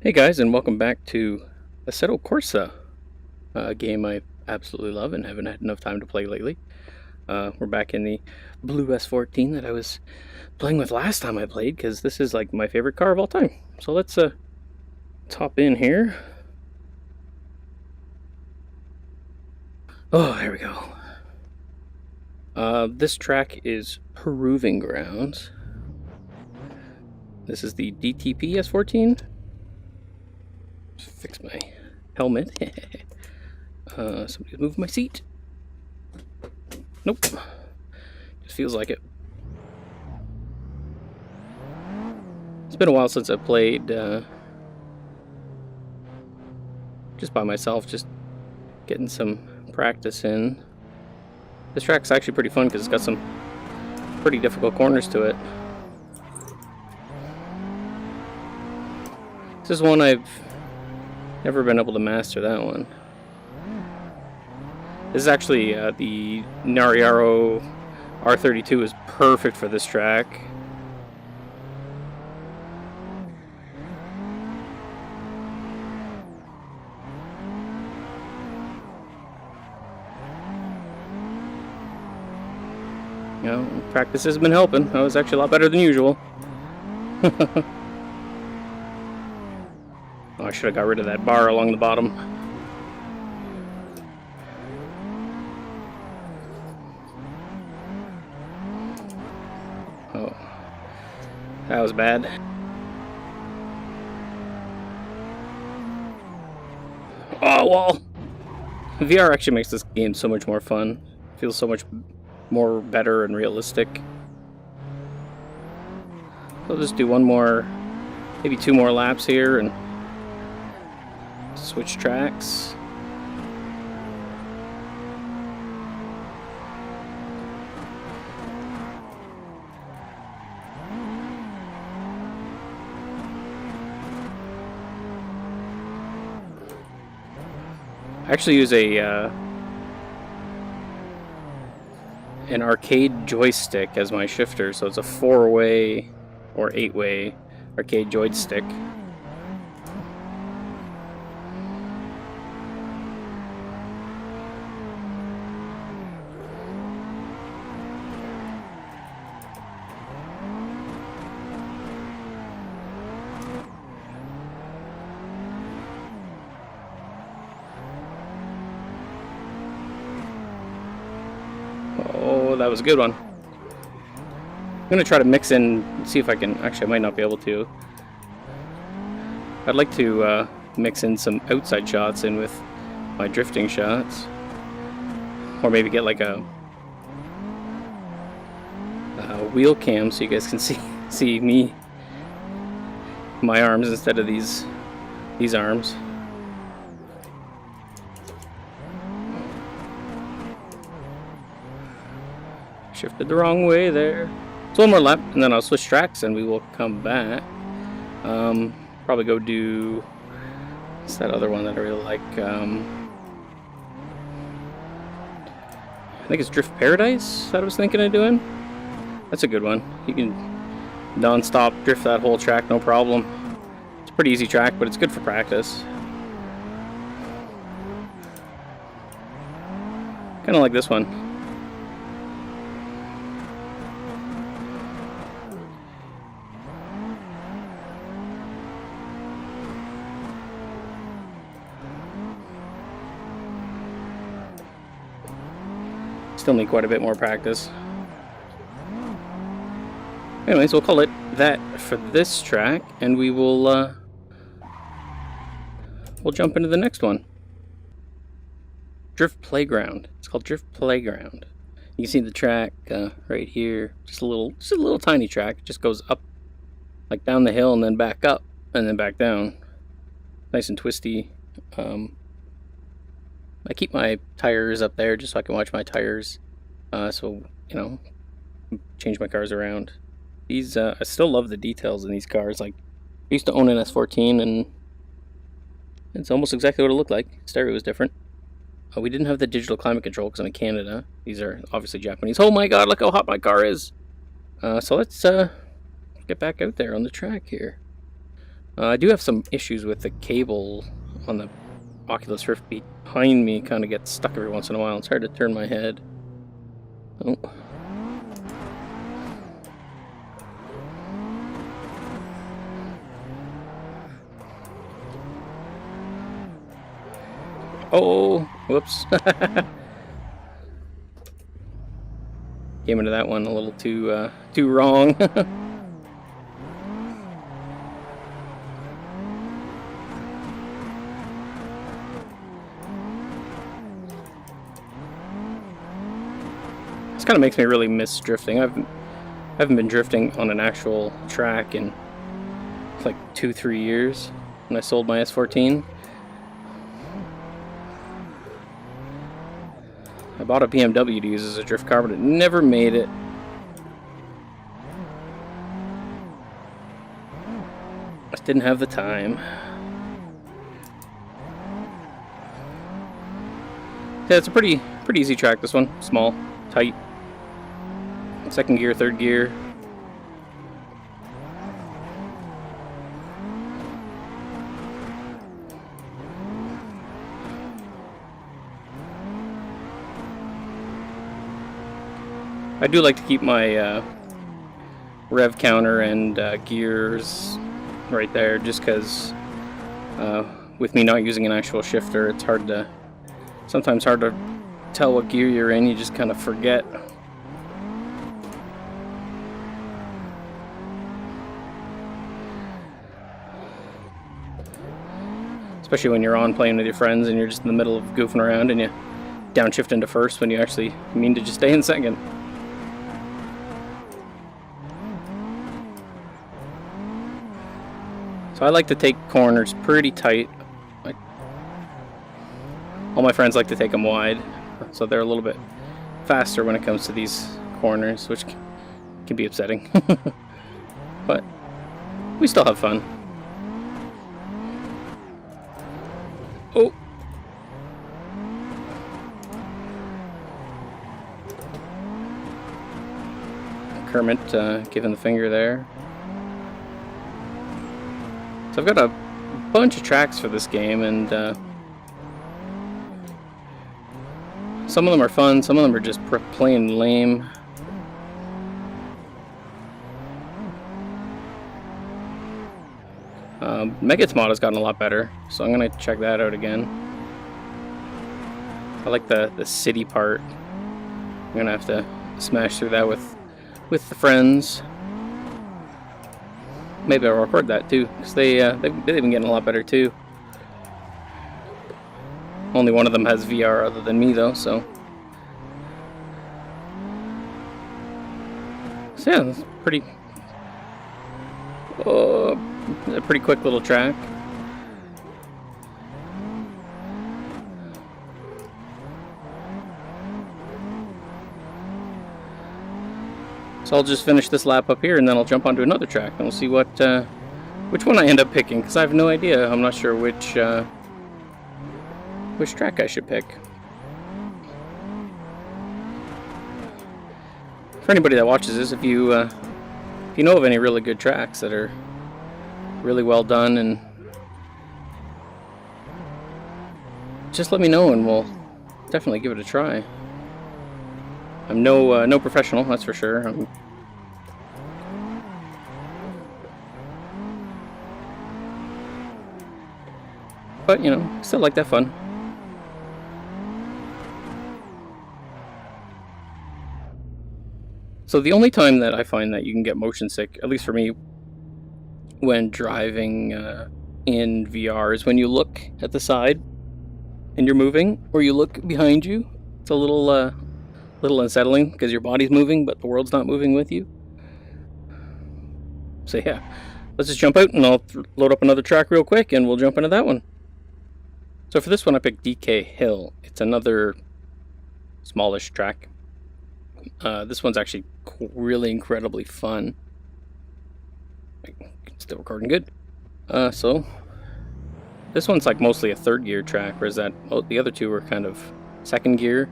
Hey guys, and welcome back to Assetto Corsa, a game I absolutely love and haven't had enough time to play lately. We're back in the blue S14 that I was playing with last time I played, because this is like my favorite car of all time. So let's hop in here. Oh, there we go. This track is Proving Grounds. This is the DTP S14. Fix my helmet. Somebody's moved my seat. Nope. Just feels like it. It's been a while since I played just by myself, just getting some practice in. This track's actually pretty fun because it's got some pretty difficult corners to it. This is one I've never been able to master, that one. This is actually the Nariaro R32 is perfect for this track. You know, practice has been helping. That was actually a lot better than usual. Oh, I should have got rid of that bar along the bottom. Oh, that was bad. Oh, well. VR actually makes this game so much more fun. It feels so much more better and realistic. I'll just do one more, maybe two more laps here and switch tracks. I actually use an arcade joystick as my shifter, so it's a 4-way or 8-way arcade joystick. Oh, that was a good one. I'm gonna try to mix in, see if I can. Actually, I might not be able to. I'd like to mix in some outside shots in with my drifting shots, or maybe get like a wheel cam so you guys can see me, my arms instead of these arms. Shifted the wrong way there. So one more lap, and then I'll switch tracks, and we will come back. Probably go do. What's that other one that I really like? I think it's Drift Paradise that I was thinking of doing. That's a good one. You can non-stop drift that whole track, no problem. It's a pretty easy track, but it's good for practice. Kind of like this one. Still need quite a bit more practice. Anyways, we'll call it that for this track, and we will we'll jump into the next one. Drift Playground. It's called Drift Playground. You can see the track right here. Just a little tiny track. It just goes up, like down the hill, and then back up, and then back down. Nice and twisty. I keep my tires up there just so I can watch my tires. So, you know, change my cars around. These, I still love the details in these cars. Like, I used to own an S14, and it's almost exactly what it looked like. Stereo was different. We didn't have the digital climate control because I'm in Canada. These are obviously Japanese. Oh my god, look how hot my car is! So let's get back out there on the track here. I do have some issues with the cable on the Oculus Rift behind me. Kind of gets stuck every once in a while. It's hard to turn my head. Oh. Oh, whoops. Came into that one a little too wrong. This kind of makes me really miss drifting. I haven't been drifting on an actual track in like 2-3 years when I sold my S14. I bought a BMW to use as a drift car, but it never made it. Just didn't have the time. Yeah, it's a pretty easy track, this one. Small, tight. Second gear, third gear. I do like to keep my rev counter and gears right there, just because with me not using an actual shifter, it's sometimes hard to tell what gear you're in. You just kind of forget. Especially when you're on playing with your friends and you're just in the middle of goofing around and you downshift into first when you actually mean to just stay in second. So I like to take corners pretty tight. All my friends like to take them wide, so they're a little bit faster when it comes to these corners, which can be upsetting. But we still have fun. Oh! Kermit giving the finger there. So I've got a bunch of tracks for this game, and some of them are fun, some of them are just plain lame. Megat's mod has gotten a lot better, so I'm gonna check that out again. I like the city part. I'm gonna have to smash through that with the friends. Maybe I'll record that too, because they've been getting a lot better too. Only one of them has VR other than me though, so yeah, it's a pretty quick little track. So I'll just finish this lap up here, and then I'll jump onto another track, and we'll see which one I end up picking, because I have no idea. I'm not sure which track I should pick. For anybody that watches this, if you know of any really good tracks that are really well done, and just let me know, and we'll definitely give it a try. I'm no professional, that's for sure. But, you know, still like that fun. So the only time that I find that you can get motion sick, at least for me, when driving in VR is when you look at the side and you're moving, or you look behind you. It's a little unsettling because your body's moving, but the world's not moving with you. So yeah, let's just jump out and I'll load up another track real quick and we'll jump into that one. So for this one I picked DK Hill. It's another smallish track. This one's actually really incredibly fun. Still recording good. So this one's like mostly a third gear track, whereas the other two were kind of second gear.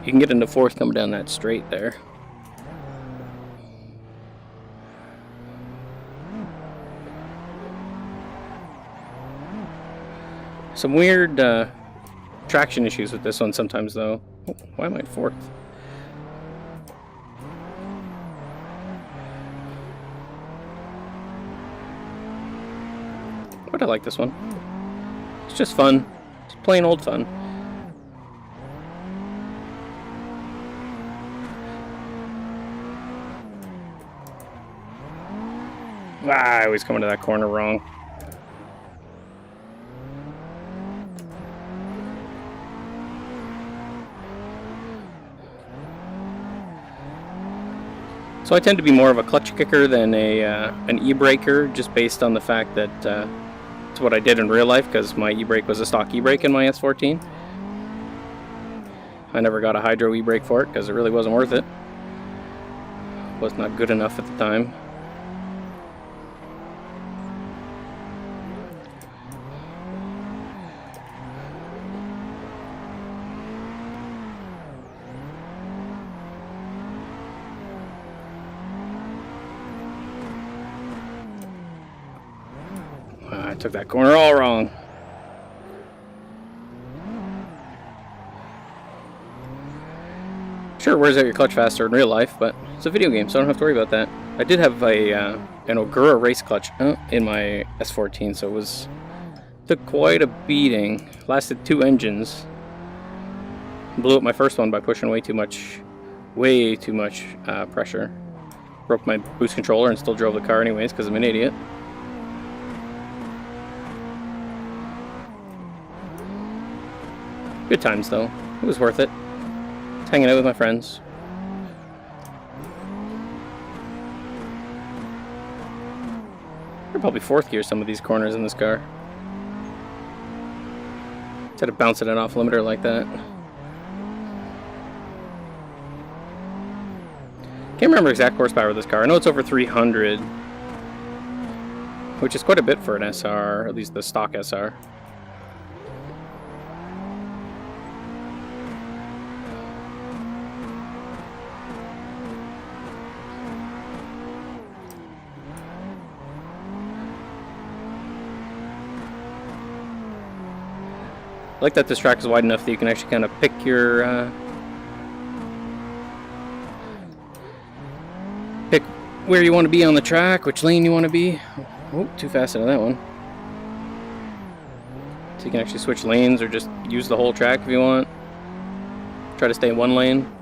You can get into fourth coming down that straight there. Some weird traction issues with this one sometimes, though. Oh, why am I 4th? But I like this one. It's just fun. It's plain old fun. I always come into that corner wrong. So I tend to be more of a clutch kicker than an e-braker, just based on the fact that it's what I did in real life, because my e-brake was a stock e-brake in my S14. I never got a hydro e-brake for it because it really wasn't worth it. Was not good enough at the time. I took that corner all wrong. Sure, it wears out your clutch faster in real life, but it's a video game, so I don't have to worry about that. I did have an Ogura race clutch in my S14, so it took quite a beating. Lasted 2 engines. Blew up my first one by pushing way too much pressure. Broke my boost controller and still drove the car anyways because I'm an idiot. Good times though. It was worth it. Just hanging out with my friends. They're probably 4th gear some of these corners in this car. Instead of bouncing it off limiter like that. Can't remember exact horsepower of this car. I know it's over 300, which is quite a bit for an SR, at least the stock SR. I like that this track is wide enough that you can actually kind of pick your pick where you want to be on the track, which lane you want to be. Oh, too fast into that one. So you can actually switch lanes or just use the whole track if you want. Try to stay in one lane.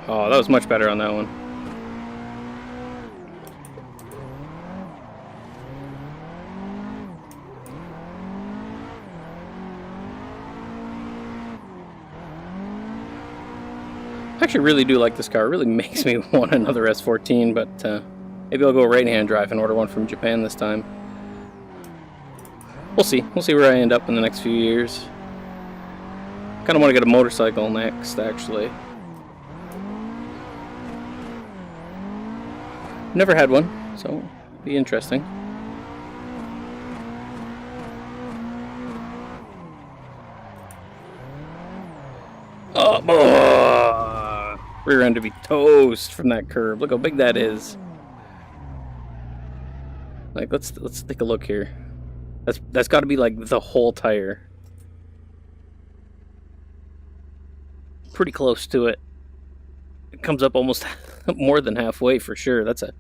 Oh, that was much better on that one. I actually really do like this car. It really makes me want another S14, but maybe I'll go right-hand drive and order one from Japan this time. We'll see. We'll see where I end up in the next few years. Kind of want to get a motorcycle next, actually. Never had one, so it'll be interesting. Oh, rear end to be toast from that curb. Look how big that is. Like, let's take a look here. That's got to be like the whole tire. Pretty close to it. It comes up almost more than halfway for sure. That's a...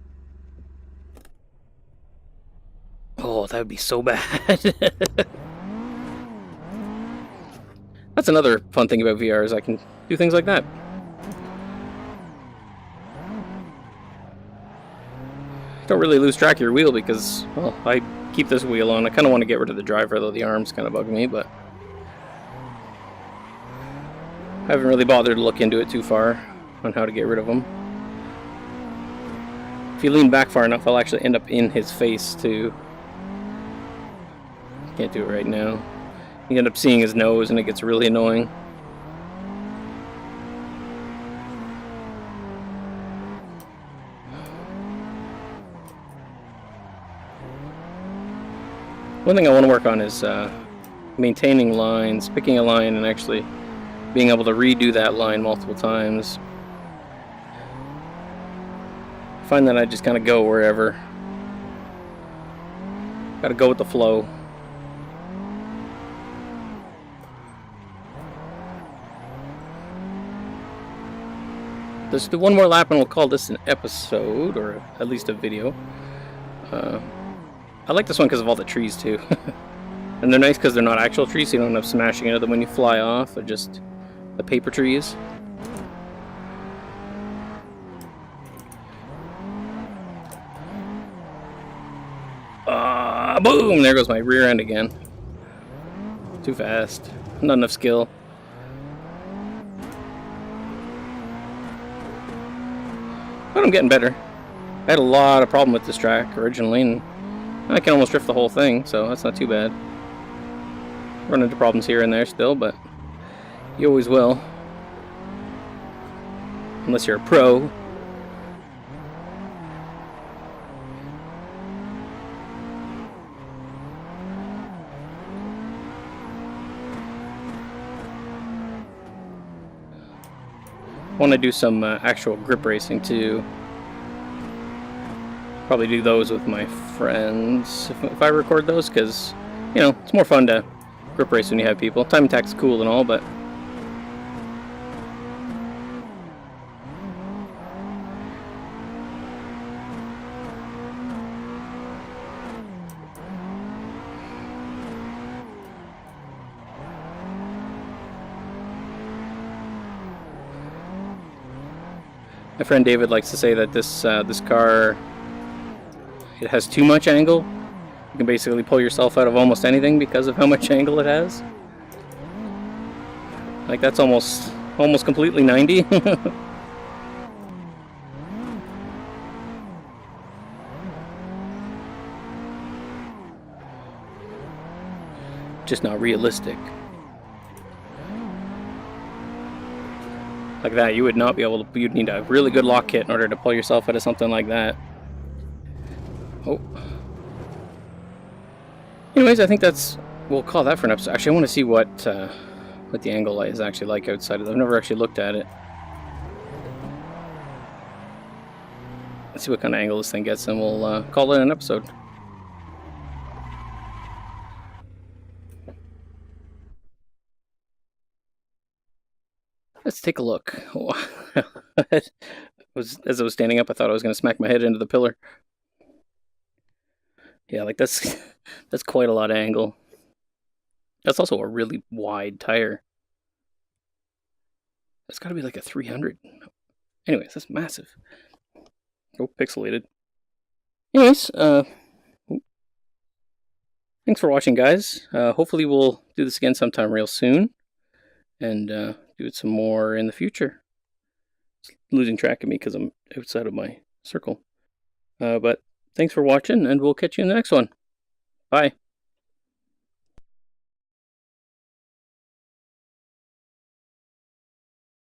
Oh, that would be so bad. That's another fun thing about VR is I can do things like that. Don't really lose track of your wheel because, well, I keep this wheel on. I kind of want to get rid of the driver, though the arms kind of bug me, but I haven't really bothered to look into it too far on how to get rid of them. If you lean back far enough, I'll actually end up in his face too. Can't do it right now. You end up seeing his nose and it gets really annoying. One thing I want to work on is maintaining lines, picking a line, and actually being able to redo that line multiple times. I find that I just kind of go wherever. Gotta go with the flow. Let's do one more lap and we'll call this an episode, or at least a video. I like this one because of all the trees too. And they're nice because they're not actual trees, so you don't end up smashing into them when you fly off. They're just the paper trees. Boom! There goes my rear end again. Too fast. Not enough skill. But I'm getting better. I had a lot of problem with this track originally, and I can almost drift the whole thing, so that's not too bad. Run into problems here and there still, but you always will. Unless you're a pro. I want to do some actual grip racing too. Probably do those with my friends if I record those, because, you know, it's more fun to grip race when you have people. Time attack's cool and all, but my friend David likes to say that this car, it has too much angle. You can basically pull yourself out of almost anything because of how much angle it has. Like, that's almost completely 90. Just not realistic. Like that, you would not be able to, you'd need a really good lock kit in order to pull yourself out of something like that. Oh. Anyways, I think we'll call that for an episode. Actually, I want to see what the angle light is actually like outside of it. I've never actually looked at it. Let's see what kind of angle this thing gets, and we'll call it an episode. Let's take a look. As I was standing up, I thought I was going to smack my head into the pillar. Yeah, like that's quite a lot of angle. That's also a really wide tire. That's got to be like a 300. Anyways, that's massive. Oh, pixelated. Anyways, thanks for watching, guys. Hopefully we'll do this again sometime real soon, and do it some more in the future. It's losing track of me because I'm outside of my circle. But thanks for watching, and we'll catch you in the next one. Bye.